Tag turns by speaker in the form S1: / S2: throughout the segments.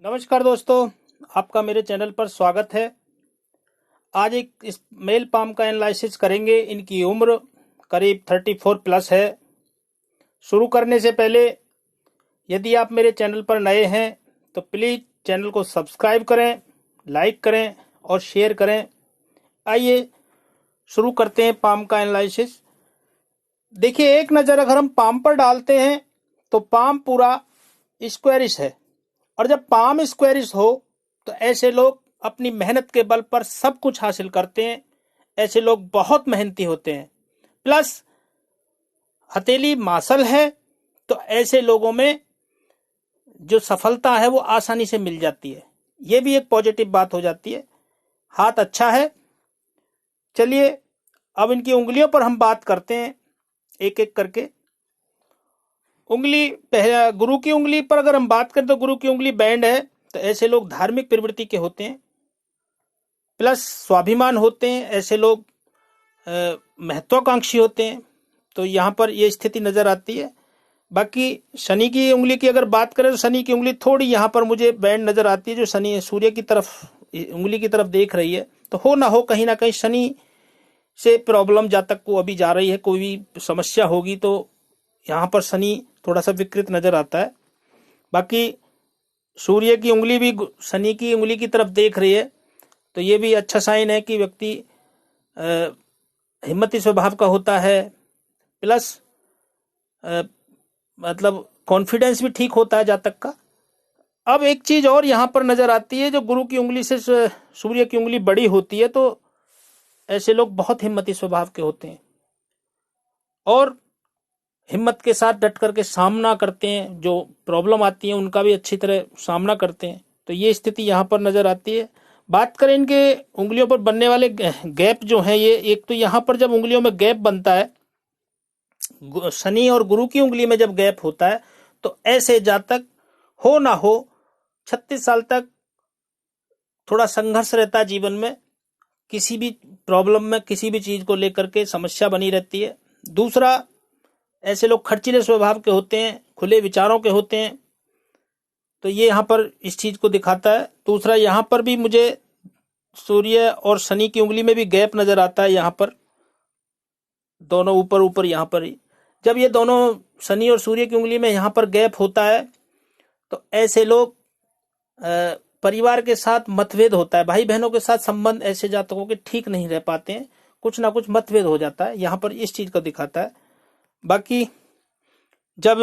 S1: नमस्कार दोस्तों, आपका मेरे चैनल पर स्वागत है। आज एक इस मेल पाम का एनालिसिस करेंगे। इनकी उम्र करीब 34 प्लस है। शुरू करने से पहले यदि आप मेरे चैनल पर नए हैं तो प्लीज़ चैनल को सब्सक्राइब करें, लाइक करें और शेयर करें। आइए शुरू करते हैं पाम का एनालिसिस। देखिए, एक नज़र अगर हम पाम पर डालते हैं तो पाम पूरा स्क्वायरिश है, और जब पाम स्क्वायरिश हो तो ऐसे लोग अपनी मेहनत के बल पर सब कुछ हासिल करते हैं। ऐसे लोग बहुत मेहनती होते हैं। प्लस हथेली मासल है तो ऐसे लोगों में जो सफलता है वो आसानी से मिल जाती है। ये भी एक पॉजिटिव बात हो जाती है। हाथ अच्छा है। चलिए अब इनकी उंगलियों पर हम बात करते हैं एक एक करके। उंगली गुरु की उंगली पर अगर हम बात करें तो गुरु की उंगली बैंड है, तो ऐसे लोग धार्मिक प्रवृत्ति के होते हैं। प्लस स्वाभिमान होते हैं। ऐसे लोग महत्वाकांक्षी होते हैं। तो यहाँ पर ये स्थिति नजर आती है। बाकी शनि की उंगली की अगर बात करें तो शनि की उंगली थोड़ी यहाँ पर मुझे बैंड नजर आती है, जो शनि सूर्य की तरफ उंगली की तरफ देख रही है। तो हो ना हो कहीं ना कहीं शनि से प्रॉब्लम जातक को अभी जा रही है, कोई भी समस्या होगी तो यहाँ पर शनि थोड़ा सा विकृत नजर आता है। बाकी सूर्य की उंगली भी शनि की उंगली की तरफ देख रही है, तो ये भी अच्छा साइन है कि व्यक्ति हिम्मती स्वभाव का होता है। प्लस मतलब कॉन्फिडेंस भी ठीक होता है जातक का। अब एक चीज और यहाँ पर नजर आती है, जो गुरु की उंगली से सूर्य की उंगली बड़ी होती है तो ऐसे लोग बहुत हिम्मती स्वभाव के होते हैं और हिम्मत के साथ डट करके सामना करते हैं। जो प्रॉब्लम आती है उनका भी अच्छी तरह सामना करते हैं। तो ये स्थिति यहाँ पर नजर आती है। बात करें इनके उंगलियों पर बनने वाले गैप जो हैं, ये एक तो यहाँ पर जब उंगलियों में गैप बनता है, शनि और गुरु की उंगली में जब गैप होता है तो ऐसे जातक हो ना हो 36 साल तक थोड़ा संघर्ष रहता है जीवन में। किसी भी प्रॉब्लम में किसी भी चीज को लेकर के समस्या बनी रहती है। दूसरा, ऐसे लोग खर्चीले स्वभाव के होते हैं, खुले विचारों के होते हैं। तो ये यहाँ पर इस चीज को दिखाता है। दूसरा, यहाँ पर भी मुझे सूर्य और शनि की उंगली में भी गैप नजर आता है। यहाँ पर दोनों ऊपर ऊपर यहाँ पर ही जब ये दोनों शनि और सूर्य की उंगली में यहाँ पर गैप होता है तो ऐसे लोग परिवार के साथ मतभेद होता है। भाई बहनों के साथ संबंध ऐसे जातकों के ठीक नहीं रह पाते हैं, कुछ ना कुछ मतभेद हो जाता है। यहाँ पर इस चीज को दिखाता है। बाकी जब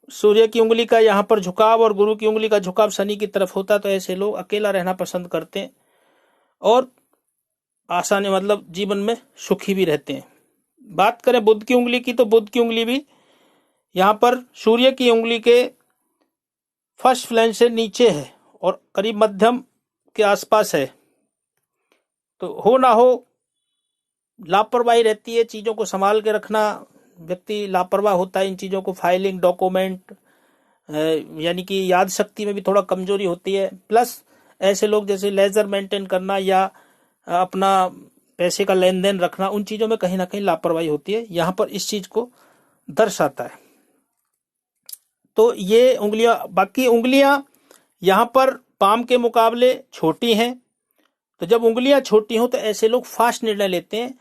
S1: सूर्य की उंगली का यहाँ पर झुकाव और गुरु की उंगली का झुकाव शनि की तरफ होता है तो ऐसे लोग अकेला रहना पसंद करते हैं और आसानी मतलब जीवन में सुखी भी रहते हैं। बात करें बुध की उंगली की, तो बुध की उंगली भी यहाँ पर सूर्य की उंगली के फर्स्ट फ्लैंज से नीचे है और करीब मध्यम के आसपास है। तो हो ना हो लापरवाही रहती है, चीजों को संभाल के रखना। व्यक्ति लापरवाह होता है इन चीजों को, फाइलिंग डॉक्यूमेंट, यानी कि याद शक्ति में भी थोड़ा कमजोरी होती है। प्लस ऐसे लोग जैसे लेजर मेंटेन करना या अपना पैसे का लेन देन रखना, उन चीजों में कहीं ना कहीं लापरवाही होती है। यहाँ पर इस चीज को दर्शाता है। तो ये उंगलियां, बाकी उंगलियां यहाँ पर पाम के मुकाबले छोटी हैं। तो जब उंगलियां छोटी हों तो ऐसे लोग फास्ट निर्णय लेते हैं,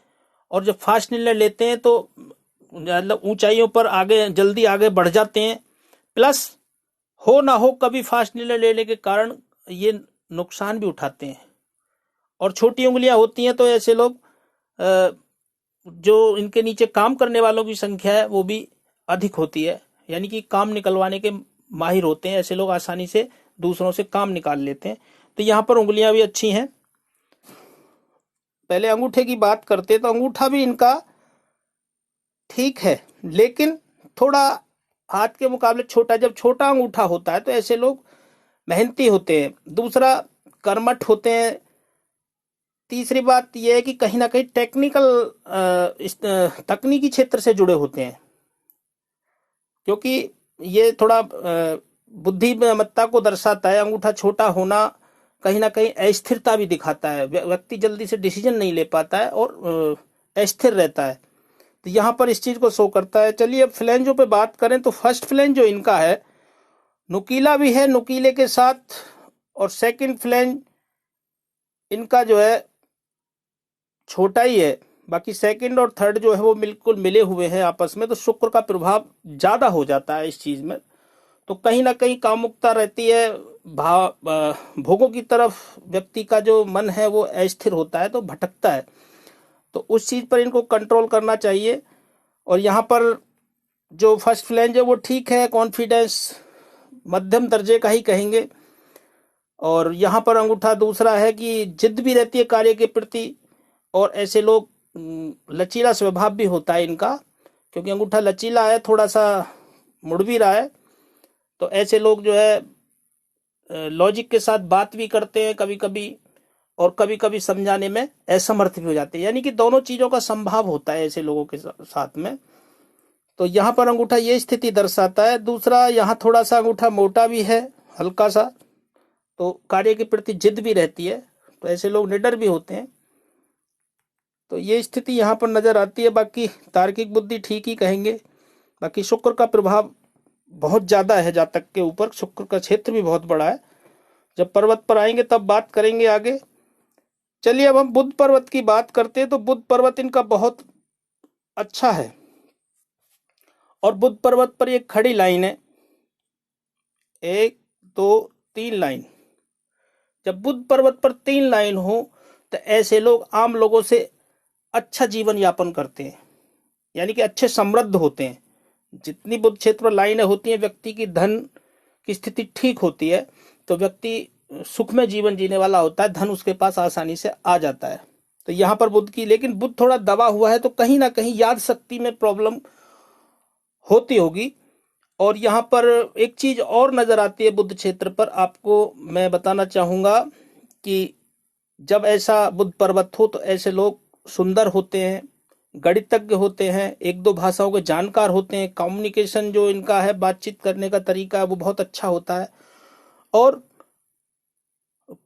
S1: और जब फास्ट निर्णय लेते हैं तो मतलब ऊंचाइयों पर आगे जल्दी आगे बढ़ जाते हैं। प्लस हो ना हो कभी फास्ट निर्णय लेने के कारण ये नुकसान भी उठाते हैं। और छोटी उंगलियां होती हैं तो ऐसे लोग जो इनके नीचे काम करने वालों की संख्या है वो भी अधिक होती है, यानी कि काम निकलवाने के माहिर होते हैं। ऐसे लोग आसानी से दूसरों से काम निकाल लेते हैं। तो यहाँ पर उंगलियां भी अच्छी हैं। पहले अंगूठे की बात करते तो अंगूठा भी इनका ठीक है, लेकिन थोड़ा हाथ के मुकाबले छोटा। जब छोटा अंगूठा होता है तो ऐसे लोग मेहनती होते हैं। दूसरा, कर्मठ होते हैं। तीसरी बात यह है कि कहीं ना कहीं तकनीकी क्षेत्र से जुड़े होते हैं, क्योंकि ये थोड़ा बुद्धिमत्ता को दर्शाता है। अंगूठा छोटा होना कहीं ना कहीं अस्थिरता भी दिखाता है। व्यक्ति जल्दी से डिसीजन नहीं ले पाता है और अस्थिर रहता है। तो यहाँ पर इस चीज को शो करता है। चलिए अब फ्लैंजों पे बात करें तो फर्स्ट फ्लैंज जो इनका है नुकीला भी है, नुकीले के साथ और सेकंड फ्लैंज इनका जो है छोटा ही है, बाकी सेकंड और थर्ड जो है वो बिल्कुल मिले हुए हैं आपस में, तो शुक्र का प्रभाव ज्यादा हो जाता है इस चीज में। तो कहीं ना कहीं कामुकता रहती है, भोगों की तरफ व्यक्ति का जो मन है वो अस्थिर होता है, तो भटकता है। तो उस चीज पर इनको कंट्रोल करना चाहिए। और यहाँ पर जो फर्स्ट फ्लैंज है वो ठीक है, कॉन्फिडेंस मध्यम दर्जे का ही कहेंगे। और यहाँ पर अंगूठा दूसरा है कि जिद भी रहती है कार्य के प्रति, और ऐसे लोग लचीला स्वभाव भी होता है इनका, क्योंकि अंगूठा लचीला है, थोड़ा सा मुड़ भी रहा है। तो ऐसे लोग जो है लॉजिक के साथ बात भी करते हैं कभी कभी, और कभी कभी समझाने में असमर्थ भी हो जाते हैं, यानी कि दोनों चीजों का संभाव होता है ऐसे लोगों के साथ में। तो यहाँ पर अंगूठा ये स्थिति दर्शाता है। दूसरा, यहाँ थोड़ा सा अंगूठा मोटा भी है, हल्का सा, तो कार्य के प्रति जिद भी रहती है, तो ऐसे लोग निडर भी होते हैं। तो ये स्थिति यहाँ पर नजर आती है। बाकी तार्किक बुद्धि ठीक ही कहेंगे। बाकी शुक्र का प्रभाव बहुत ज्यादा है, जातक के ऊपर शुक्र का क्षेत्र भी बहुत बड़ा है। जब पर्वत पर आएंगे तब बात करेंगे आगे। चलिए अब हम बुध पर्वत की बात करते हैं। तो बुध पर्वत इनका बहुत अच्छा है, और बुध पर्वत पर एक खड़ी लाइन है, 1 2 3 लाइन। जब बुध पर्वत पर 3 लाइन हो तो ऐसे लोग आम लोगों से अच्छा जीवन यापन करते हैं, यानी कि अच्छे समृद्ध होते हैं। जितनी बुध क्षेत्र पर लाइनें होती हैं, व्यक्ति की धन की स्थिति ठीक होती है, तो व्यक्ति सुखमय जीवन जीने वाला होता है, धन उसके पास आसानी से आ जाता है। तो यहाँ पर बुध की, लेकिन बुध थोड़ा दबा हुआ है, तो कहीं ना कहीं याद शक्ति में प्रॉब्लम होती होगी। और यहाँ पर एक चीज और नजर आती है बुध क्षेत्र पर, आपको मैं बताना चाहूंगा कि जब ऐसा बुध पर्वत हो तो ऐसे लोग सुंदर होते हैं, गणितज्ञ होते हैं, 1 2 भाषाओं के जानकार होते हैं, कम्युनिकेशन जो इनका है, बातचीत करने का तरीका है, वो बहुत अच्छा होता है। और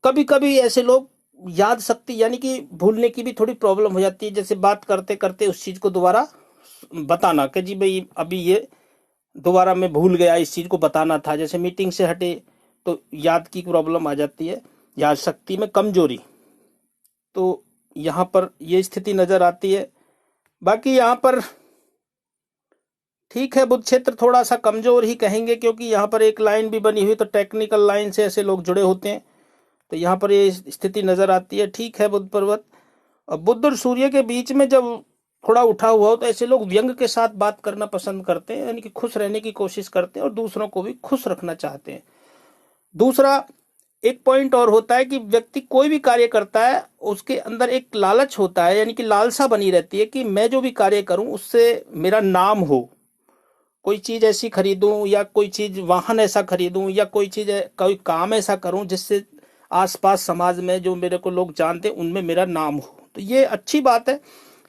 S1: कभी कभी ऐसे लोग याद शक्ति यानी कि भूलने की भी थोड़ी प्रॉब्लम हो जाती है, जैसे बात करते करते उस चीज को दोबारा बताना कि जी भाई अभी ये दोबारा मैं भूल गया, इस चीज को बताना था। जैसे मीटिंग से हटे तो याद की प्रॉब्लम आ जाती है, याद शक्ति में कमजोरी। तो यहाँ पर ये स्थिति नजर आती है। बाकी यहाँ पर ठीक है, बुध क्षेत्र थोड़ा सा कमजोर ही कहेंगे, क्योंकि यहाँ पर एक लाइन भी बनी हुई, तो टेक्निकल लाइन से ऐसे लोग जुड़े होते हैं, तो यहाँ पर ये स्थिति नजर आती है। ठीक है बुध पर्वत। और बुध और सूर्य के बीच में जब थोड़ा उठा हुआ हो तो ऐसे लोग व्यंग के साथ बात करना पसंद करते हैं, यानी कि खुश रहने की कोशिश करते हैं और दूसरों को भी खुश रखना चाहते हैं। दूसरा एक पॉइंट और होता है कि व्यक्ति कोई भी कार्य करता है, उसके अंदर एक लालच होता है, यानी कि लालसा बनी रहती है कि मैं जो भी कार्य करूं उससे मेरा नाम हो। कोई चीज ऐसी खरीदूं, या कोई चीज वाहन ऐसा खरीदूं, या कोई चीज कोई काम ऐसा करूं जिससे आसपास समाज में जो मेरे को लोग जानते हैं उनमें मेरा नाम हो। तो ये अच्छी बात है,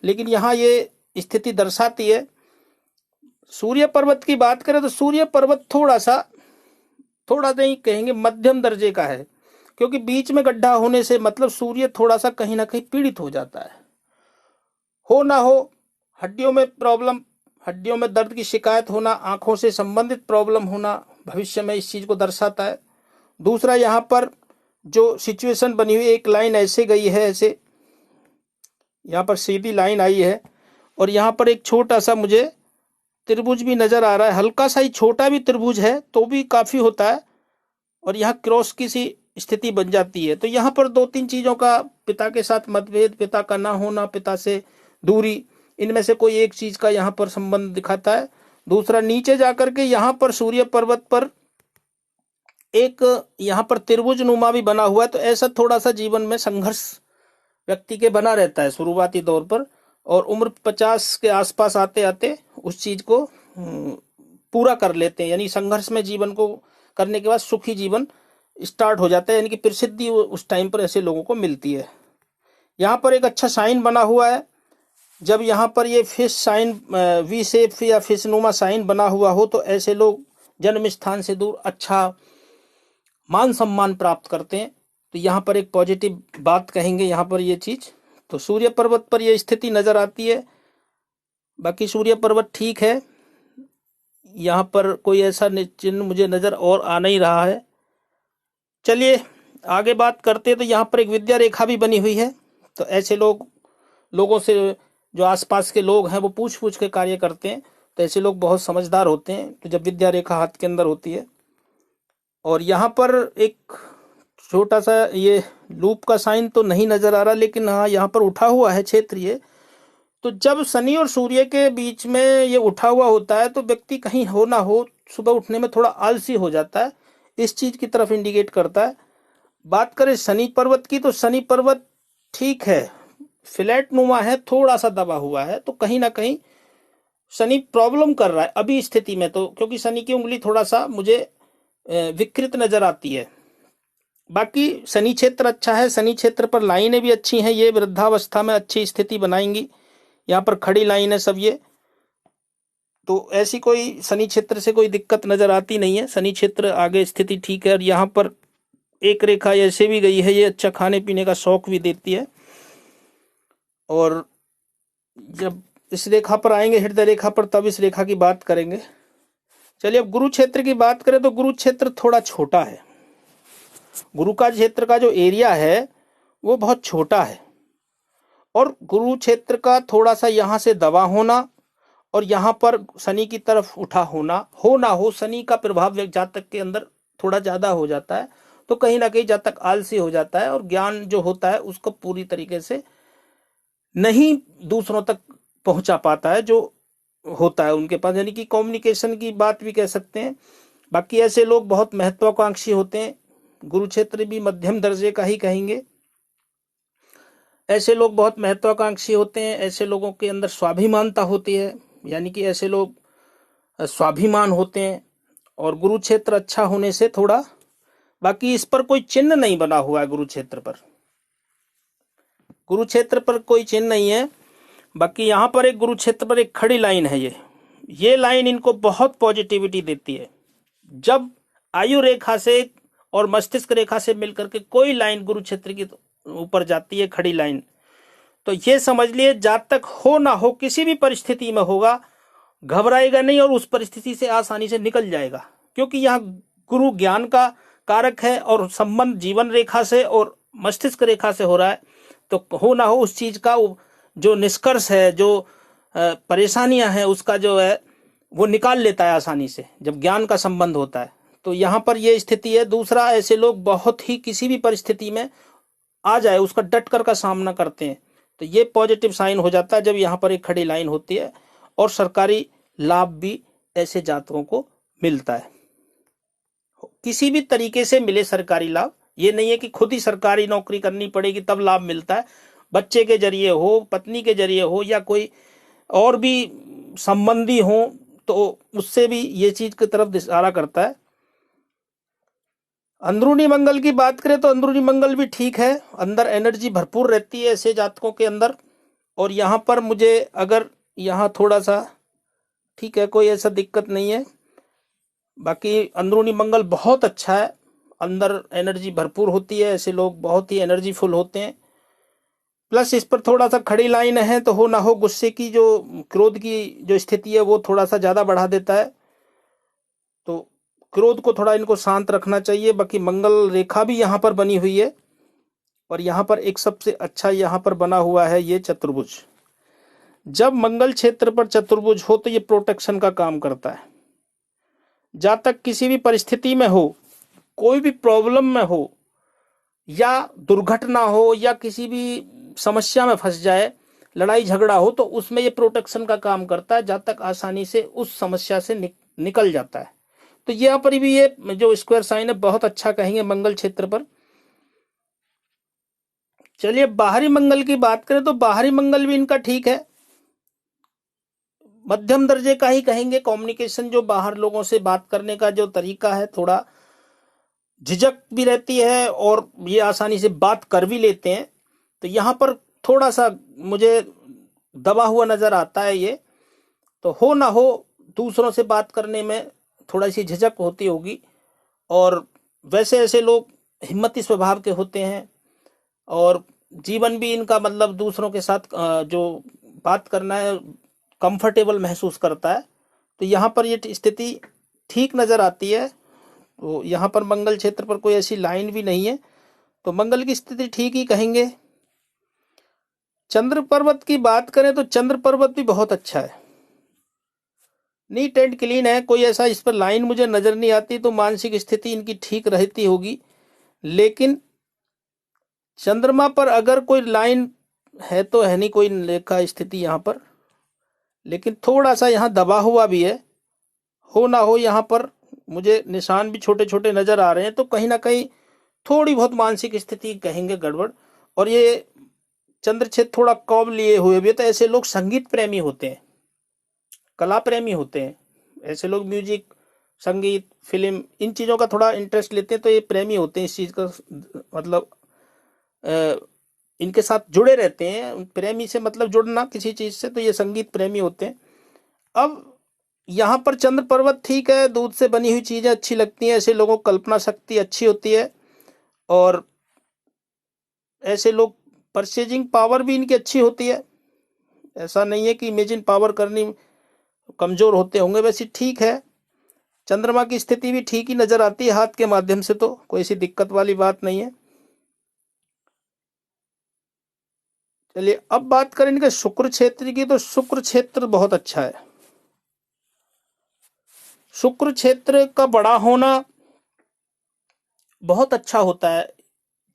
S1: लेकिन यहाँ ये स्थिति दर्शाती है। सूर्य पर्वत की बात करें तो सूर्य पर्वत थोड़ा नहीं कहेंगे, मध्यम दर्जे का है, क्योंकि बीच में गड्ढा होने से मतलब सूर्य थोड़ा सा कहीं ना कहीं पीड़ित हो जाता है। हो ना हो हड्डियों में प्रॉब्लम, हड्डियों में दर्द की शिकायत होना, आंखों से संबंधित प्रॉब्लम होना भविष्य में इस चीज को दर्शाता है। दूसरा, यहाँ पर जो सिचुएशन बनी हुई, एक लाइन ऐसे गई है, ऐसे यहाँ पर सीधी लाइन आई है, और यहाँ पर एक छोटा सा मुझे त्रिभुज भी नजर आ रहा है, हल्का सा ही छोटा भी त्रिभुज है तो भी काफी होता है, और यहाँ क्रॉस की सी स्थिति बन जाती है। तो यहाँ पर 2 3 चीजों का, पिता के साथ मतभेद, पिता का ना होना, पिता से दूरी, इनमें से कोई एक चीज का यहाँ पर संबंध दिखाता है। दूसरा, नीचे जाकर के यहाँ पर सूर्य पर्वत पर एक यहाँ पर त्रिभुज नुमा भी बना हुआ है, तो ऐसा थोड़ा सा जीवन में संघर्ष व्यक्ति के बना रहता है शुरुआती दौर पर, और उम्र 50 के आसपास आते आते उस चीज को पूरा कर लेते हैं, यानी संघर्ष में जीवन को करने के बाद सुखी जीवन स्टार्ट हो जाता है, यानी कि प्रसिद्धि उस टाइम पर ऐसे लोगों को मिलती है। यहाँ पर एक अच्छा साइन बना हुआ है, जब यहाँ पर ये फिश साइन, वी शेप या फिश नुमा साइन बना हुआ हो तो ऐसे लोग जन्म स्थान से दूर अच्छा मान सम्मान प्राप्त करते हैं। तो यहाँ पर एक पॉजिटिव बात कहेंगे यहाँ पर ये चीज। तो सूर्य पर्वत पर ये स्थिति नजर आती है। बाकी सूर्य पर्वत ठीक है, यहाँ पर कोई ऐसा चिन्ह मुझे नजर और आ नहीं रहा है। चलिए आगे बात करते हैं तो यहाँ पर एक विद्या रेखा भी बनी हुई है। तो ऐसे लोगों से जो आसपास के लोग हैं वो पूछ पूछ के कार्य करते हैं। तो ऐसे लोग बहुत समझदार होते हैं। तो जब विद्या रेखा हाथ के अंदर होती है और यहाँ पर एक छोटा सा ये लूप का साइन तो नहीं नजर आ रहा, लेकिन हाँ यहाँ पर उठा हुआ है क्षेत्रीय। तो जब शनि और सूर्य के बीच में ये उठा हुआ होता है तो व्यक्ति कहीं हो ना हो सुबह उठने में थोड़ा आलसी हो जाता है, इस चीज की तरफ इंडिकेट करता है। बात करें शनि पर्वत की, तो शनि पर्वत ठीक है, फ्लैट नुमा है, थोड़ा सा दबा हुआ है। तो कहीं ना कहीं शनि प्रॉब्लम कर रहा है अभी स्थिति में, तो क्योंकि शनि की उंगली थोड़ा सा मुझे विकृत नजर आती है। बाकी शनि क्षेत्र अच्छा है, शनि क्षेत्र पर लाइनें भी अच्छी हैं, ये वृद्धावस्था में अच्छी स्थिति बनाएंगी। यहाँ पर खड़ी लाइन है सब ये, तो ऐसी कोई शनि क्षेत्र से कोई दिक्कत नजर आती नहीं है। शनि क्षेत्र आगे स्थिति ठीक है। और यहाँ पर एक रेखा ऐसे भी गई है, ये अच्छा खाने पीने का शौक भी देती है। और जब इस रेखा पर आएंगे हृदय रेखा पर, तब इस रेखा की बात करेंगे। चलिए अब गुरु क्षेत्र की बात करें तो गुरु क्षेत्र थोड़ा छोटा है। गुरु का क्षेत्र का जो एरिया है वो बहुत छोटा है, और गुरु क्षेत्र का थोड़ा सा यहाँ से दबा होना और यहाँ पर शनि की तरफ उठा होना, हो ना हो शनि का प्रभाव जातक के अंदर थोड़ा ज्यादा हो जाता है। तो कहीं ना कहीं जातक आलसी हो जाता है और ज्ञान जो होता है उसको पूरी तरीके से नहीं दूसरों तक पहुंचा पाता है जो होता है उनके पास, यानी कि कम्युनिकेशन की बात भी कह सकते हैं। बाकी ऐसे लोग बहुत महत्वाकांक्षी होते हैं, गुरु क्षेत्र भी मध्यम दर्जे का ही कहेंगे। ऐसे लोग बहुत महत्वाकांक्षी होते हैं, ऐसे लोगों के अंदर स्वाभिमानता होती है, यानी कि ऐसे लोग स्वाभिमान होते हैं। और गुरु क्षेत्र अच्छा होने से थोड़ा, बाकी इस पर कोई चिन्ह नहीं बना हुआ है गुरु क्षेत्र पर, गुरु क्षेत्र पर कोई चिन्ह नहीं है। बाकी यहाँ पर एक गुरु क्षेत्र पर एक खड़ी लाइन है, ये लाइन इनको बहुत पॉजिटिविटी देती है। जब आयु रेखा से और मस्तिष्क रेखा से मिलकर के कोई लाइन गुरु क्षेत्र की ऊपर जाती है, खड़ी लाइन, तो ये समझ लिए जातक हो ना हो किसी भी परिस्थिति में होगा, घबराएगा नहीं और उस परिस्थिति से आसानी से निकल जाएगा। क्योंकि यहाँ गुरु ज्ञान का कारक है और संबंध जीवन रेखा से और मस्तिष्क रेखा से हो रहा है। तो हो ना हो उस चीज का जो निष्कर्ष है, जो परेशानियां हैं, उसका जो है वो निकाल लेता है आसानी से जब ज्ञान का संबंध होता है। तो यहाँ पर ये स्थिति है। दूसरा, ऐसे लोग बहुत ही किसी भी परिस्थिति में आ जाए उसका डट कर का सामना करते हैं। तो ये पॉजिटिव साइन हो जाता है जब यहाँ पर एक खड़ी लाइन होती है। और सरकारी लाभ भी ऐसे जातकों को मिलता है, किसी भी तरीके से मिले सरकारी लाभ। ये नहीं है कि खुद ही सरकारी नौकरी करनी पड़ेगी तब लाभ मिलता है, बच्चे के जरिए हो, पत्नी के जरिए हो, या कोई और भी संबंधी हो, तो उससे भी ये चीज की तरफ इशारा करता है। अंदरूनी मंगल की बात करें तो अंदरूनी मंगल भी ठीक है, अंदर एनर्जी भरपूर रहती है ऐसे जातकों के अंदर। और यहाँ पर मुझे अगर यहाँ थोड़ा सा ठीक है, कोई ऐसा दिक्कत नहीं है। बाकी अंदरूनी मंगल बहुत अच्छा है, अंदर एनर्जी भरपूर होती है, ऐसे लोग बहुत ही एनर्जीफुल होते हैं। प्लस इस पर थोड़ा सा खड़ी लाइन है, तो हो ना हो गुस्से की जो क्रोध की जो स्थिति है वो थोड़ा सा ज्यादा बढ़ा देता है। तो क्रोध को थोड़ा इनको शांत रखना चाहिए। बाकी मंगल रेखा भी यहाँ पर बनी हुई है, और यहाँ पर एक सबसे अच्छा यहाँ पर बना हुआ है ये चतुर्भुज। जब मंगल क्षेत्र पर चतुर्भुज हो तो ये प्रोटेक्शन का काम करता है। जातक किसी भी परिस्थिति में हो, कोई भी प्रॉब्लम में हो, या दुर्घटना हो, या किसी भी समस्या में फंस जाए, लड़ाई झगड़ा हो, तो उसमें ये प्रोटेक्शन का काम करता है। जातक आसानी से उस समस्या से निकल जाता है। तो यहाँ पर भी ये जो स्क्वायर साइन है बहुत अच्छा कहेंगे मंगल क्षेत्र पर। चलिए बाहरी मंगल की बात करें तो बाहरी मंगल भी इनका ठीक है, मध्यम दर्जे का ही कहेंगे। कम्युनिकेशन जो बाहर लोगों से बात करने का जो तरीका है, थोड़ा झिझक भी रहती है और ये आसानी से बात कर भी लेते हैं। तो यहाँ पर थोड़ा सा मुझे दबा हुआ नजर आता है ये। तो हो ना हो दूसरों से बात करने में थोड़ा सी झिझक होती होगी। और वैसे ऐसे लोग हिम्मती स्वभाव के होते हैं, और जीवन भी इनका मतलब दूसरों के साथ जो बात करना है कंफर्टेबल महसूस करता है। तो यहाँ पर ये स्थिति ठीक नजर आती है। तो यहाँ पर मंगल क्षेत्र पर कोई ऐसी लाइन भी नहीं है, तो मंगल की स्थिति ठीक ही कहेंगे। चंद्र पर्वत की बात करें तो चंद्र पर्वत भी बहुत अच्छा है, नीट एंड क्लीन है, कोई ऐसा इस पर लाइन मुझे नजर नहीं आती, तो मानसिक स्थिति इनकी ठीक रहती होगी। लेकिन चंद्रमा पर अगर कोई लाइन है तो है नहीं कोई रेखा स्थिति यहाँ पर, लेकिन थोड़ा सा यहाँ दबा हुआ भी है, हो ना हो यहाँ पर मुझे निशान भी छोटे छोटे नजर आ रहे हैं, तो कहीं ना कहीं थोड़ी बहुत मानसिक स्थिति कहेंगे गड़बड़। और ये चंद्र छेद थोड़ा कौब लिए हुए भी है, तो ऐसे लोग संगीत प्रेमी होते हैं, कला प्रेमी होते हैं, ऐसे लोग म्यूजिक, संगीत, फिल्म, इन चीज़ों का थोड़ा इंटरेस्ट लेते हैं, तो ये प्रेमी होते हैं इस चीज़ का, मतलब इनके साथ जुड़े रहते हैं। प्रेमी से मतलब जुड़ना किसी चीज़ से, तो ये संगीत प्रेमी होते हैं। अब यहाँ पर चंद्र पर्वत ठीक है, दूध से बनी हुई चीज़ें अच्छी लगती हैं, ऐसे लोगों को कल्पना शक्ति अच्छी होती है, और ऐसे लोग परचेजिंग पावर भी इनकी अच्छी होती है। ऐसा नहीं है कि इमेजिन पावर करनी कमजोर होते होंगे, वैसे ठीक है। चंद्रमा की स्थिति भी ठीक ही नजर आती है हाथ के माध्यम से, तो कोई ऐसी दिक्कत वाली बात नहीं है। चलिए अब बात करें इनके शुक्र क्षेत्र की, तो शुक्र क्षेत्र बहुत अच्छा है। शुक्र क्षेत्र का बड़ा होना बहुत अच्छा होता है।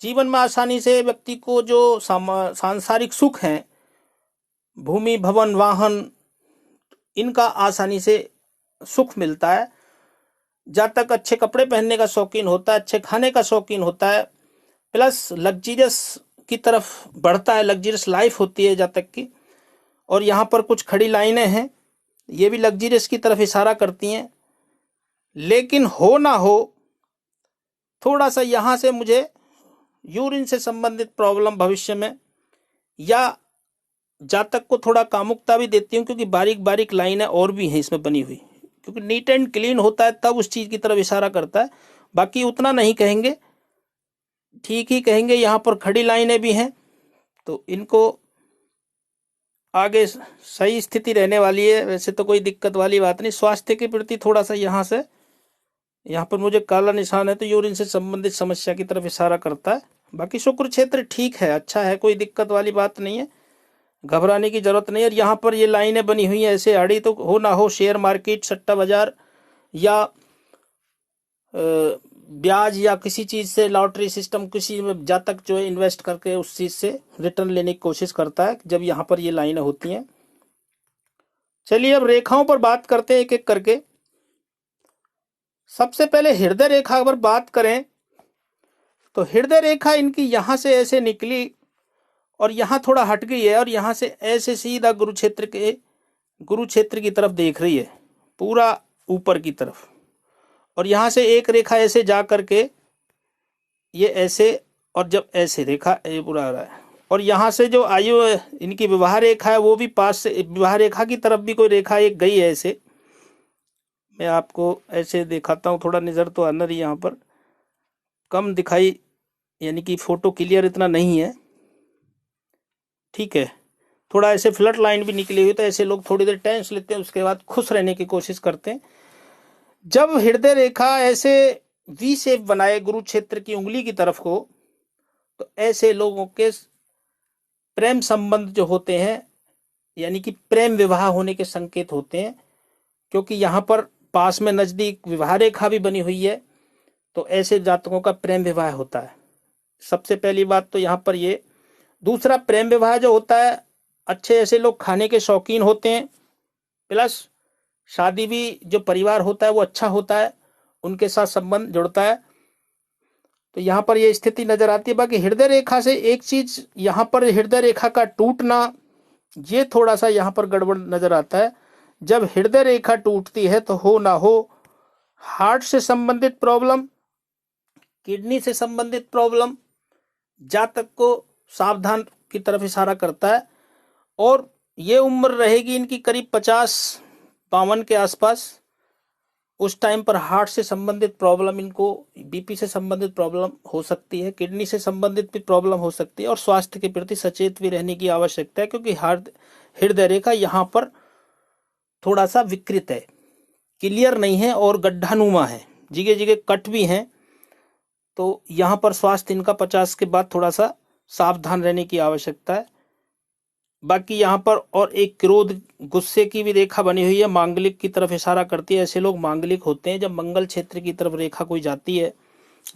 S1: जीवन में आसानी से व्यक्ति को जो सांसारिक सुख हैं, भूमि, भवन, वाहन, इनका आसानी से सुख मिलता है। जातक अच्छे कपड़े पहनने का शौकीन होता है, अच्छे खाने का शौकीन होता है, प्लस लग्जीरियस की तरफ बढ़ता है, लग्जीरियस लाइफ होती है जातक की। और यहाँ पर कुछ खड़ी लाइनें हैं, ये भी लग्जीरियस की तरफ इशारा करती हैं। लेकिन हो ना हो, थोड़ा सा यहाँ से मुझे यूरिन से संबंधित प्रॉब्लम भविष्य में, या जातक को थोड़ा कामुकता भी देती हूँ, क्योंकि बारीक बारीक लाइनें और भी हैं इसमें बनी हुई, क्योंकि नीट एंड क्लीन होता है तब उस चीज़ की तरफ इशारा करता है। बाकी उतना नहीं कहेंगे, ठीक ही कहेंगे। यहाँ पर खड़ी लाइनें भी हैं, तो इनको आगे सही स्थिति रहने वाली है, वैसे तो कोई दिक्कत वाली बात नहीं। स्वास्थ्य के प्रति थोड़ा सा यहाँ पर मुझे काला निशान है, तो यूरिन से संबंधित समस्या की तरफ इशारा करता है। बाकी शुक्र क्षेत्र ठीक है, अच्छा है, कोई दिक्कत वाली बात नहीं है, घबराने की जरूरत नहीं है। और यहाँ पर ये लाइनें बनी हुई हैं ऐसे आड़ी, तो हो ना हो शेयर मार्केट, सट्टा बाजार, या ब्याज, या किसी चीज़ से लॉटरी सिस्टम, किसी में जातक जो है इन्वेस्ट करके उस चीज़ से रिटर्न लेने की कोशिश करता है जब यहाँ पर ये लाइनें होती हैं। चलिए अब रेखाओं पर बात करते हैं एक एक करके। सबसे पहले हृदय रेखा पर बात करें तो हृदय रेखा इनकी यहाँ से ऐसे निकली और यहाँ थोड़ा हट गई है, और यहाँ से ऐसे सीधा गुरुक्षेत्र की तरफ देख रही है, पूरा ऊपर की तरफ। और यहाँ से एक रेखा ऐसे जा करके ये ऐसे, और जब ऐसे रेखा ये पूरा आ रहा है, और यहाँ से जो आयु इनकी विवाह रेखा है वो भी पास से, विवाह रेखा की तरफ भी कोई रेखा एक गई है ऐसे। मैं आपको ऐसे दिखाता हूँ, थोड़ा नज़र तो अंदर ही यहाँ पर कम दिखाई, यानी कि फोटो क्लियर इतना नहीं है, ठीक है। थोड़ा ऐसे फ्लड लाइन भी निकली हुई, तो ऐसे लोग थोड़ी देर टेंस लेते हैं, उसके बाद खुश रहने की कोशिश करते हैं। जब हृदय रेखा ऐसे वी शेप बनाए गुरु क्षेत्र की उंगली की तरफ को, तो ऐसे लोगों के प्रेम संबंध जो होते हैं, यानी कि प्रेम विवाह होने के संकेत होते हैं, क्योंकि यहाँ पर पास में नजदीक विवाह रेखा भी बनी हुई है, तो ऐसे जातकों का प्रेम विवाह होता है। सबसे पहली बात तो यहाँ पर ये। दूसरा, प्रेम विवाह जो होता है, अच्छे ऐसे लोग खाने के शौकीन होते हैं, प्लस शादी भी जो परिवार होता है वो अच्छा होता है, उनके साथ संबंध जुड़ता है, तो यहाँ पर ये स्थिति नजर आती है। बाकी हृदय रेखा से एक चीज, यहाँ पर हृदय रेखा का टूटना, ये थोड़ा सा यहाँ पर गड़बड़ नजर आता है। जब हृदय रेखा टूटती है तो हो ना हो हार्ट से संबंधित प्रॉब्लम, किडनी से संबंधित प्रॉब्लम, जातक को सावधान की तरफ इशारा करता है। और ये उम्र रहेगी इनकी करीब 50-52 के आसपास। उस टाइम पर हार्ट से संबंधित प्रॉब्लम, इनको बीपी से संबंधित प्रॉब्लम हो सकती है, किडनी से संबंधित भी प्रॉब्लम हो सकती है, और स्वास्थ्य के प्रति सचेत भी रहने की आवश्यकता है, क्योंकि हृदय रेखा यहाँ पर थोड़ा सा विकृत है, क्लियर नहीं है और गड्ढानुमा है, जगह जगह कट भी हैं, तो यहाँ पर स्वास्थ्य इनका 50 के बाद थोड़ा सा सावधान रहने की आवश्यकता है। बाकी यहाँ पर और एक क्रोध गुस्से की भी रेखा बनी हुई है, मांगलिक की तरफ इशारा करती है। ऐसे लोग मांगलिक होते हैं। जब मंगल क्षेत्र की तरफ रेखा कोई जाती है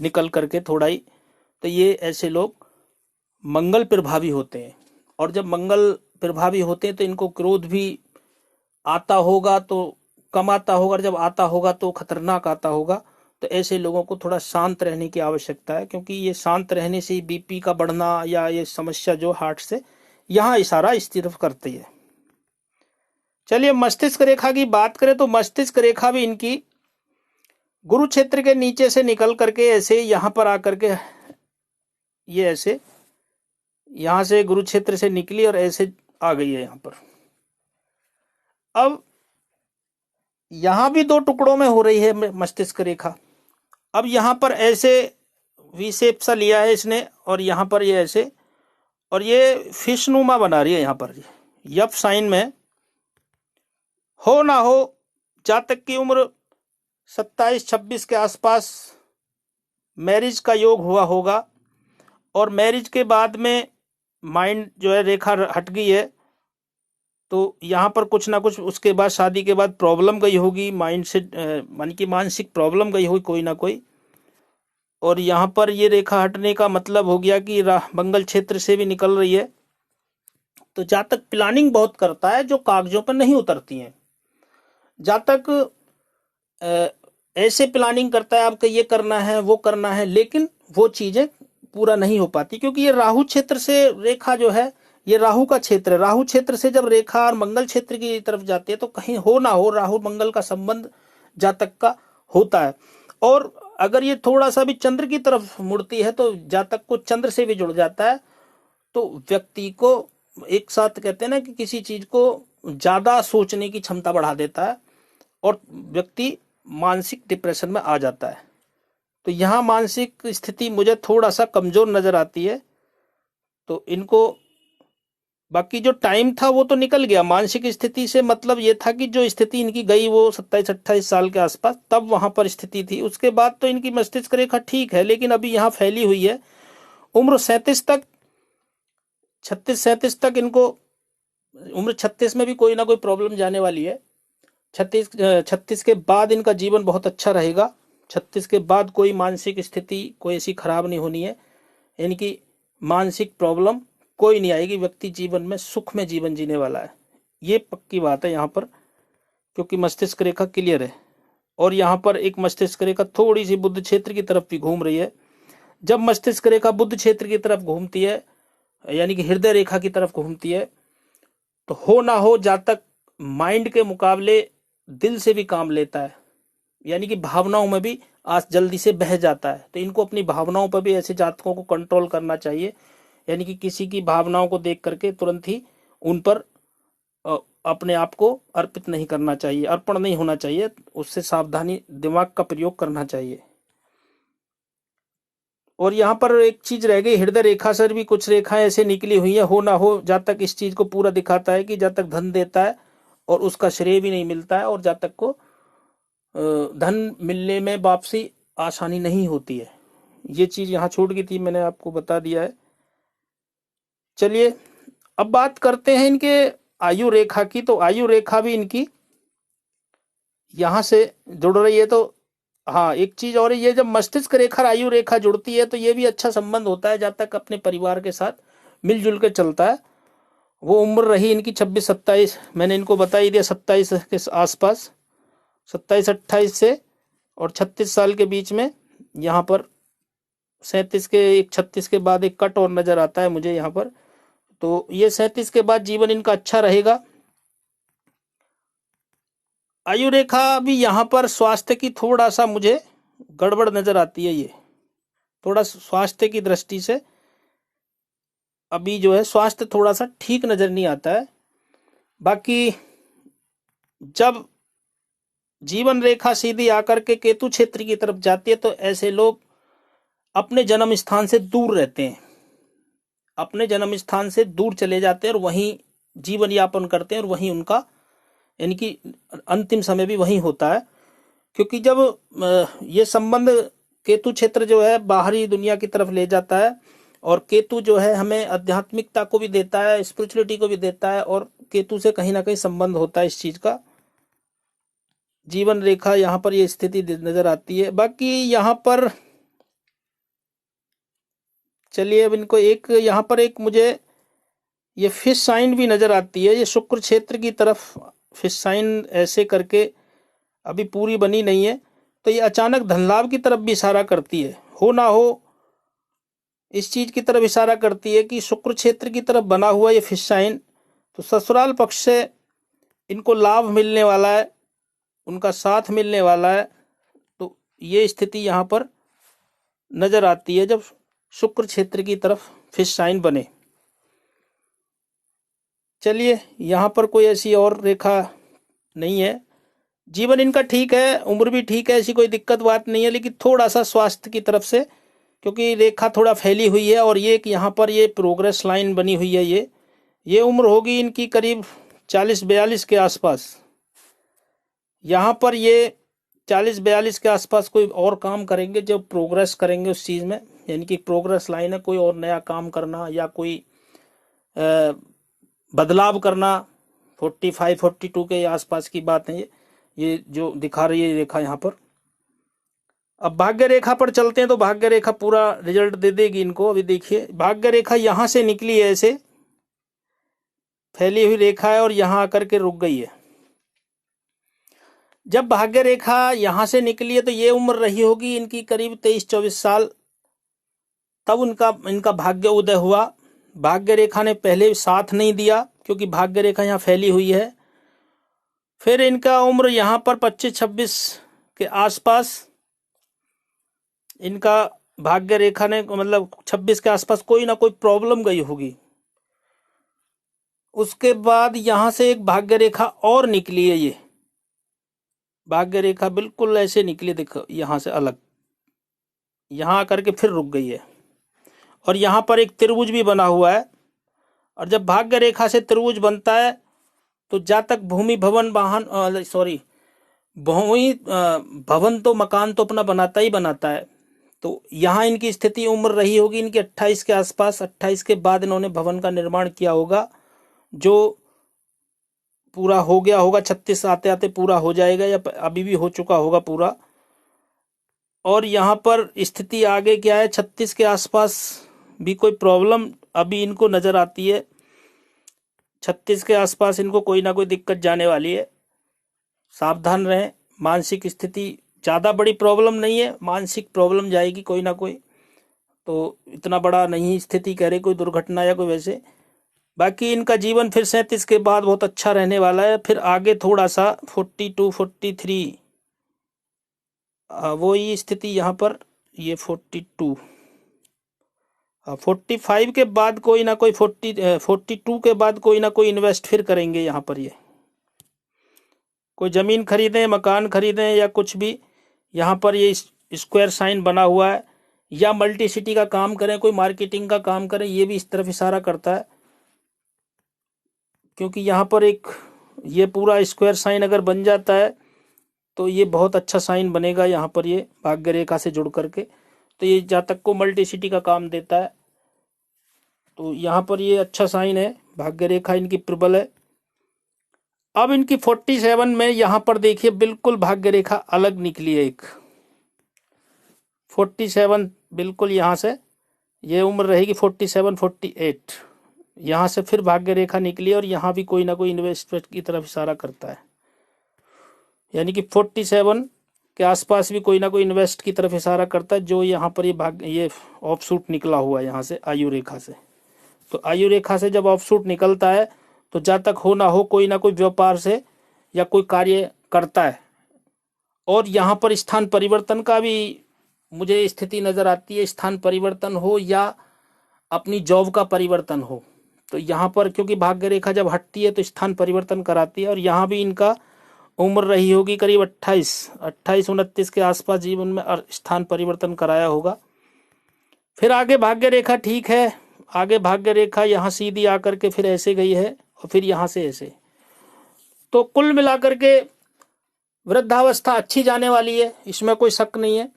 S1: निकल करके थोड़ा ही, तो ये ऐसे लोग मंगल प्रभावी होते हैं। और जब मंगल प्रभावी होते हैं तो इनको क्रोध भी आता होगा तो कम आता होगा, और जब आता होगा तो खतरनाक आता होगा। तो ऐसे लोगों को थोड़ा शांत रहने की आवश्यकता है, क्योंकि ये शांत रहने से बीपी का बढ़ना या ये समस्या जो हार्ट से, यहाँ इशारा इस तरफ करती है। चलिए मस्तिष्क रेखा की बात करें तो मस्तिष्क रेखा भी इनकी गुरु क्षेत्र के नीचे से निकल करके ऐसे यहाँ पर आकर के, ये ऐसे यहां से गुरु क्षेत्र से निकली और ऐसे आ गई है यहाँ पर। अब यहां भी 2 टुकड़ों में हो रही है मस्तिष्क रेखा। अब यहाँ पर ऐसे वी शेप सा लिया है इसने, और यहाँ पर ये ऐसे, और ये फिशनुमा बना रही है यहाँ पर यफ साइन में। हो ना हो जातक की उम्र 27-26 के आसपास मैरिज का योग हुआ होगा, और मैरिज के बाद में माइंड जो है रेखा हट गई है, तो यहाँ पर कुछ ना कुछ उसके बाद शादी के बाद प्रॉब्लम गई होगी, माइंड से मन की मानसिक प्रॉब्लम गई होगी कोई ना कोई। और यहाँ पर ये रेखा हटने का मतलब हो गया कि मंगल क्षेत्र से भी निकल रही है। तो जातक प्लानिंग बहुत करता है जो कागजों पर नहीं उतरती हैं। जातक ऐसे प्लानिंग करता है आपको ये करना है वो करना है, लेकिन वो चीजें पूरा नहीं हो पाती, क्योंकि ये राहु क्षेत्र से रेखा जो है, ये राहु का क्षेत्र है। राहु क्षेत्र से जब रेखा और मंगल क्षेत्र की तरफ जाती है तो कहीं हो ना हो राहु मंगल का संबंध जातक का होता है। और अगर ये थोड़ा सा भी चंद्र की तरफ मुड़ती है तो जातक को चंद्र से भी जुड़ जाता है। तो व्यक्ति को एक साथ कहते हैं ना कि किसी चीज को ज्यादा सोचने की क्षमता बढ़ा देता है और व्यक्ति मानसिक डिप्रेशन में आ जाता है। तो यहाँ मानसिक स्थिति मुझे थोड़ा सा कमजोर नजर आती है। तो इनको बाकी जो टाइम था वो तो निकल गया। मानसिक स्थिति से मतलब ये था कि जो स्थिति इनकी गई वो 27-28 साल के आसपास, तब वहां पर स्थिति थी। उसके बाद तो इनकी मस्तिष्क रेखा ठीक है, लेकिन अभी यहाँ फैली हुई है। उम्र 37 तक, 36-37 तक इनको, उम्र 36 में भी कोई ना कोई प्रॉब्लम जाने वाली है। 36 के बाद इनका जीवन बहुत अच्छा रहेगा। 36 के बाद कोई मानसिक स्थिति कोई ऐसी खराब नहीं होनी है। इनकी मानसिक प्रॉब्लम कोई नहीं आएगी। व्यक्ति जीवन में सुख में जीवन जीने वाला है, ये पक्की बात है यहाँ पर, क्योंकि मस्तिष्क रेखा क्लियर है। और यहाँ पर एक मस्तिष्क रेखा थोड़ी सी बुध क्षेत्र की तरफ भी घूम रही है। जब मस्तिष्क रेखा बुध क्षेत्र की तरफ घूमती है, यानी कि हृदय रेखा की तरफ घूमती है, तो हो ना हो जातक माइंड के मुकाबले दिल से भी काम लेता है, यानी कि भावनाओं में भी आज जल्दी से बह जाता है। तो इनको अपनी भावनाओं पर भी ऐसे जातकों को कंट्रोल करना चाहिए, यानी कि किसी की भावनाओं को देख करके तुरंत ही उन पर अपने आप को अर्पित नहीं करना चाहिए, अर्पण नहीं होना चाहिए। उससे सावधानी, दिमाग का प्रयोग करना चाहिए। और यहाँ पर एक चीज रह गई, हृदय रेखा से भी कुछ रेखाएं ऐसे निकली हुई है। हो ना हो जातक इस चीज को पूरा दिखाता है कि जातक धन देता है और उसका श्रेय भी नहीं मिलता है, और जातक को धन मिलने में वापसी आसानी नहीं होती है। ये चीज यहाँ छूट गई थी, मैंने आपको बता दिया है। चलिए अब बात करते हैं इनके आयु रेखा की। तो आयु रेखा भी इनकी यहां से जुड़ रही है। तो हाँ, एक चीज और, ये जब मस्तिष्क रेखा आयु रेखा जुड़ती है तो ये भी अच्छा संबंध होता है। जब तक अपने परिवार के साथ मिलजुल के चलता है। वो उम्र रही इनकी 26-27, मैंने इनको बता ही दिया, 27 के आसपास, 27-28 से और 36 साल के बीच में। यहाँ पर 37 के, एक 36 के बाद एक कट और नजर आता है मुझे यहाँ पर। तो ये 37 के बाद जीवन इनका अच्छा रहेगा। आयु रेखा भी यहाँ पर स्वास्थ्य की थोड़ा सा मुझे गड़बड़ नजर आती है। ये थोड़ा स्वास्थ्य की दृष्टि से अभी जो है स्वास्थ्य थोड़ा सा ठीक नजर नहीं आता है। बाकी जब जीवन रेखा सीधी आकर के केतु क्षेत्र की तरफ जाती है तो ऐसे लोग अपने जन्म स्थान से दूर रहते हैं, अपने जन्म स्थान से दूर चले जाते हैं और वहीं जीवन यापन करते हैं, और वहीं उनका यानी कि अंतिम समय भी वहीं होता है। क्योंकि जब ये संबंध केतु क्षेत्र जो है बाहरी दुनिया की तरफ ले जाता है, और केतु जो है हमें आध्यात्मिकता को भी देता है, स्पिरिचुअलिटी को भी देता है, और केतु से कहीं ना कहीं संबंध होता है इस चीज का। जीवन रेखा यहाँ पर ये स्थिति नजर आती है। बाकी यहाँ पर चलिए अब इनको एक यहाँ पर एक मुझे ये फिश साइन भी नजर आती है। ये शुक्र क्षेत्र की तरफ फिश साइन ऐसे करके अभी पूरी बनी नहीं है, तो ये अचानक धन लाभ की तरफ भी इशारा करती है। हो ना हो इस चीज की तरफ इशारा करती है कि शुक्र क्षेत्र की तरफ बना हुआ ये फिश साइन, तो ससुराल पक्ष से इनको लाभ मिलने वाला है, उनका साथ मिलने वाला है। तो ये स्थिति यहाँ पर नजर आती है जब शुक्र क्षेत्र की तरफ फिश साइन बने। चलिए यहाँ पर कोई ऐसी और रेखा नहीं है। जीवन इनका ठीक है, उम्र भी ठीक है, ऐसी कोई दिक्कत बात नहीं है, लेकिन थोड़ा सा स्वास्थ्य की तरफ से, क्योंकि रेखा थोड़ा फैली हुई है, और ये यहाँ पर ये प्रोग्रेस लाइन बनी हुई है। ये उम्र होगी इनकी करीब 40-42 के आसपास। यहाँ पर ये 40-42 के आसपास कोई और काम करेंगे, जब प्रोग्रेस करेंगे उस चीज़ में, यानी कि प्रोग्रेस लाइन है, कोई और नया काम करना या कोई बदलाव करना। 45-42 के आसपास की बात है ये जो दिखा रही है रेखा यहाँ पर। अब भाग्य रेखा पर चलते हैं, तो भाग्य रेखा पूरा रिजल्ट दे देगी इनको। अभी देखिए भाग्य रेखा यहाँ से निकली है, ऐसे फैली हुई रेखा है, और यहाँ आकर के रुक गई है। जब भाग्य रेखा यहाँ से निकली है तो ये उम्र रही होगी इनकी करीब 23-24 साल, तब इनका भाग्य उदय हुआ। भाग्य रेखा ने पहले साथ नहीं दिया, क्योंकि भाग्य रेखा यहाँ फैली हुई है। फिर इनका उम्र यहाँ पर 25-26 के आसपास इनका भाग्य रेखा ने, मतलब 26 के आसपास कोई ना कोई प्रॉब्लम गई होगी। उसके बाद यहाँ से एक भाग्य रेखा और निकली है। ये भाग्य रेखा बिल्कुल ऐसे निकली, देखो यहाँ से अलग, यहाँ आकर के फिर रुक गई है, और यहाँ पर एक त्रिभुज भी बना हुआ है। और जब भाग्य रेखा से त्रिभुज बनता है तो जातक भूमि भवन वाहन भूमि भवन तो मकान तो अपना बनाता ही बनाता है। तो यहाँ इनकी स्थिति उम्र रही होगी इनकी 28 के आसपास। 28 के बाद इन्होंने भवन का निर्माण किया होगा, जो पूरा हो गया होगा। 36 आते आते पूरा हो जाएगा, या अभी भी हो चुका होगा पूरा। और यहाँ पर स्थिति आगे क्या है, 36 के आसपास भी कोई प्रॉब्लम अभी इनको नजर आती है। 36 के आसपास इनको कोई ना कोई दिक्कत जाने वाली है, सावधान रहें। मानसिक स्थिति ज़्यादा बड़ी प्रॉब्लम नहीं है, मानसिक प्रॉब्लम जाएगी कोई ना कोई, तो इतना बड़ा नहीं स्थिति कह रहे कोई दुर्घटना या कोई वैसे। बाकी इनका जीवन फिर 37 के बाद बहुत अच्छा रहने वाला है। फिर आगे थोड़ा सा 42-43 वो ये स्थिति यहाँ पर, ये 45 के बाद कोई ना कोई 42 के बाद कोई ना कोई इन्वेस्ट फिर करेंगे यहाँ पर। ये कोई ज़मीन खरीदें, मकान खरीदें, या कुछ भी यहाँ पर ये स्क्वायर साइन बना हुआ है, या मल्टी सिटी का काम करें, कोई मार्केटिंग का काम करें, ये भी इस तरफ इशारा करता है। क्योंकि यहाँ पर एक ये पूरा स्क्वायर साइन अगर बन जाता है तो ये बहुत अच्छा साइन बनेगा यहाँ पर, ये भाग्य रेखा से जुड़ करके। तो ये जातक को मल्टी सिटी का काम देता है, तो यहाँ पर ये अच्छा साइन है, भाग्य रेखा इनकी प्रबल है। अब इनकी 47 में यहाँ पर देखिए बिल्कुल भाग्य रेखा अलग निकली है। एक 47 बिल्कुल यहाँ से ये उम्र रहेगी 47-48, यहाँ से फिर भाग्य रेखा निकली, और यहाँ भी कोई ना कोई इन्वेस्टमेंट की तरफ इशारा करता है। यानी कि 47 के आसपास भी कोई ना कोई इन्वेस्ट की तरफ इशारा करता है, जो यहाँ पर ये ऑफशूट निकला हुआ है यहाँ से आयु रेखा से। तो आयु रेखा से जब ऑफशूट निकलता है तो जातक हो ना हो कोई ना कोई व्यापार से या कोई कार्य करता है। और यहाँ पर स्थान परिवर्तन का भी मुझे स्थिति नज़र आती है, स्थान परिवर्तन हो या अपनी जॉब का परिवर्तन हो। तो यहाँ पर क्योंकि भाग्य रेखा जब हटती है तो स्थान परिवर्तन कराती है, और यहाँ भी इनका उम्र रही होगी करीब 28-29 के आसपास, जीवन में स्थान परिवर्तन कराया होगा। फिर आगे भाग्य रेखा ठीक है, आगे भाग्य रेखा यहाँ सीधी आकर के फिर ऐसे गई है, और फिर यहाँ से ऐसे। तो कुल मिलाकर के वृद्धावस्था अच्छी जाने वाली है, इसमें कोई शक नहीं है।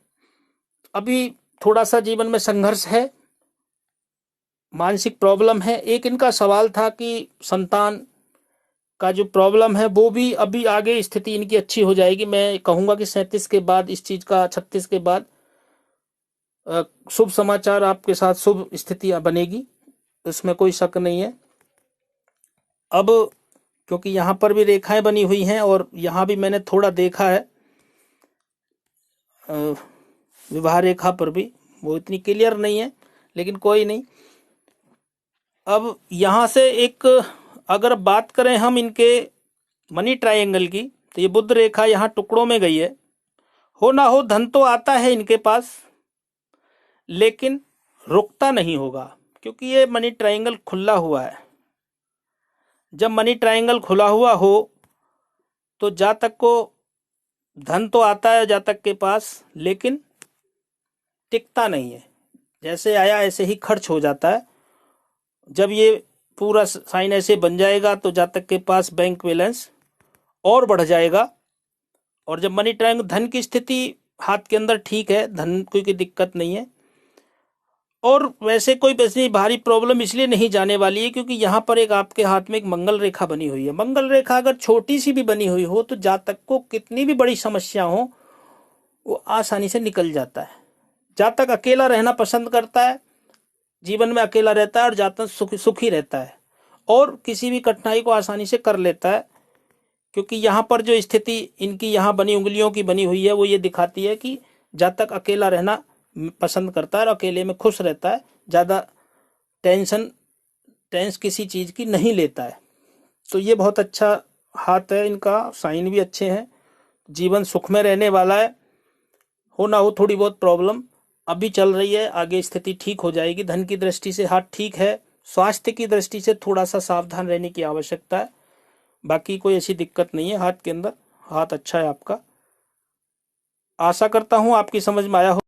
S1: अभी थोड़ा सा जीवन में संघर्ष है, मानसिक प्रॉब्लम है। एक इनका सवाल था कि संतान का जो प्रॉब्लम है वो भी अभी आगे स्थिति इनकी अच्छी हो जाएगी। मैं कहूँगा कि 37 के बाद इस चीज़ का, 36 के बाद शुभ समाचार आपके साथ, शुभ स्थिति बनेगी, इसमें कोई शक नहीं है। अब क्योंकि यहाँ पर भी रेखाएं बनी हुई हैं और यहाँ भी मैंने थोड़ा देखा है विवाह रेखा पर भी, वो इतनी क्लियर नहीं है, लेकिन कोई नहीं। अब यहाँ से एक अगर बात करें हम इनके मनी ट्रायंगल की, तो ये बुध रेखा यहाँ टुकड़ों में गई है। हो ना हो धन तो आता है इनके पास, लेकिन रुकता नहीं होगा, क्योंकि ये मनी ट्रायंगल खुला हुआ है। जब मनी ट्रायंगल खुला हुआ हो तो जातक को धन तो आता है जातक के पास, लेकिन टिकता नहीं है। जैसे आया ऐसे ही खर्च हो जाता है। जब ये पूरा साइन ऐसे बन जाएगा तो जातक के पास बैंक बैलेंस और बढ़ जाएगा। और जब मनी ट्रायंगल, धन की स्थिति हाथ के अंदर ठीक है, धन की कोई दिक्कत नहीं है, और वैसे कोई वैसी भारी प्रॉब्लम इसलिए नहीं जाने वाली है क्योंकि यहाँ पर एक आपके हाथ में एक मंगल रेखा बनी हुई है। मंगल रेखा अगर छोटी सी भी बनी हुई हो तो जातक को कितनी भी बड़ी समस्या हो वो आसानी से निकल जाता है। जातक अकेला रहना पसंद करता है, जीवन में अकेला रहता है, और जातक सुखी रहता है और किसी भी कठिनाई को आसानी से कर लेता है। क्योंकि यहाँ पर जो स्थिति इनकी यहाँ बनी उंगलियों की बनी हुई है वो ये दिखाती है कि जातक अकेला रहना पसंद करता है और अकेले में खुश रहता है, ज़्यादा टेंस किसी चीज़ की नहीं लेता है। तो ये बहुत अच्छा हाथ है इनका, साइन भी अच्छे हैं, जीवन सुख में रहने वाला है। हो ना हो थोड़ी बहुत प्रॉब्लम अभी चल रही है, आगे स्थिति ठीक हो जाएगी। धन की दृष्टि से हाथ ठीक है, स्वास्थ्य की दृष्टि से थोड़ा सा सावधान रहने की आवश्यकता है, बाकी कोई ऐसी दिक्कत नहीं है हाथ के अंदर। हाथ अच्छा है आपका। आशा करता हूँ आपकी समझ में आया हो।